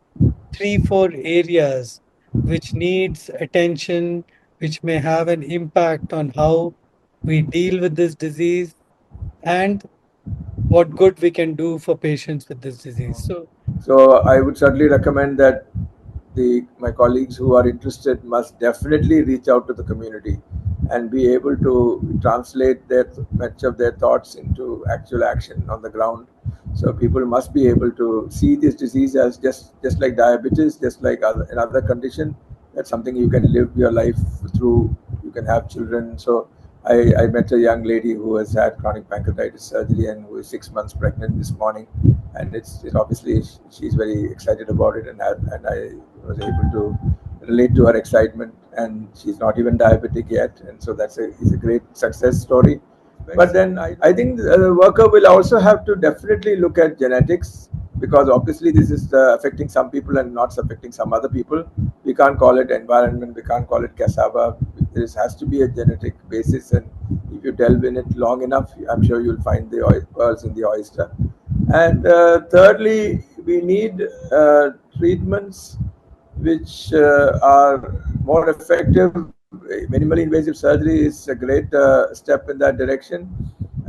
three, four areas which needs attention, which may have an impact on how we deal with this disease and what good we can do for patients with this disease. So, so I would certainly recommend that my colleagues who are interested must definitely reach out to the community and be able to translate much of their thoughts into actual action on the ground. So people must be able to see this disease as just like diabetes, just like another condition. That's something you can live your life through. You can have children. So I met a young lady who has had chronic pancreatitis surgery and who is 6 months pregnant this morning, and it's obviously she's very excited about it, and I was able to relate to her excitement, and she's not even diabetic yet, and so is a great success story. But then I think the worker will also have to definitely look at genetics, because obviously this is affecting some people and not affecting some other people. We can't call it environment, we can't call it cassava. There has to be a genetic basis, and if you delve in it long enough, I'm sure you'll find the pearls in the oyster. And thirdly, we need treatments which are more effective. Minimally invasive surgery is a great step in that direction.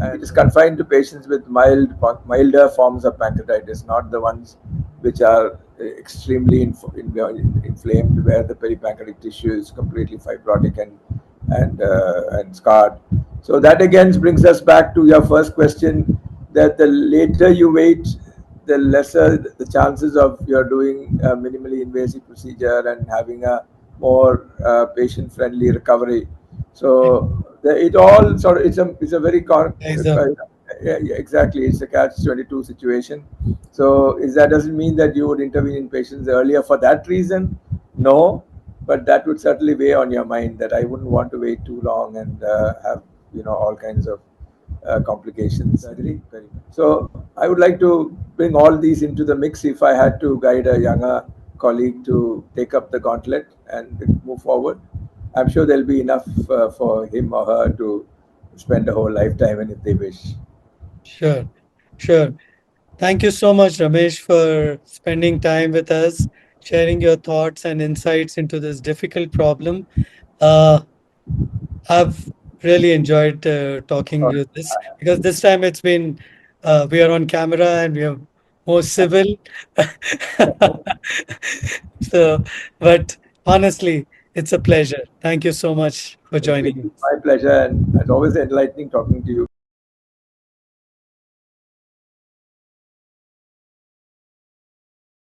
And it is confined to patients with milder forms of pancreatitis, not the ones which are extremely inflamed, where the peripancreatic tissue is completely fibrotic and scarred. So that again brings us back to your first question, that the later you wait, the lesser the chances of you're doing a minimally invasive procedure and having a more patient-friendly recovery. So it all sort of it's a very is a yeah, exactly, it's a catch-22 situation. So is that doesn't mean that you would intervene in patients earlier for that reason? No, but that would certainly weigh on your mind, that I wouldn't want to wait too long and have all kinds of complications. So I would like to bring all these into the mix if I had to guide a younger colleague to take up the gauntlet and move forward. I'm sure there'll be enough for him or her to spend a whole lifetime in if they wish. sure, sure. Thank you so much, Ramesh, for spending time with us, sharing your thoughts and insights into this difficult problem. Uh, I've really enjoyed talking Uh, with this because this time it's been we are on camera and we are more civil. So, but honestly, it's a pleasure. Thank you so much for It's joining been us. my pleasure, and it's always enlightening talking to you.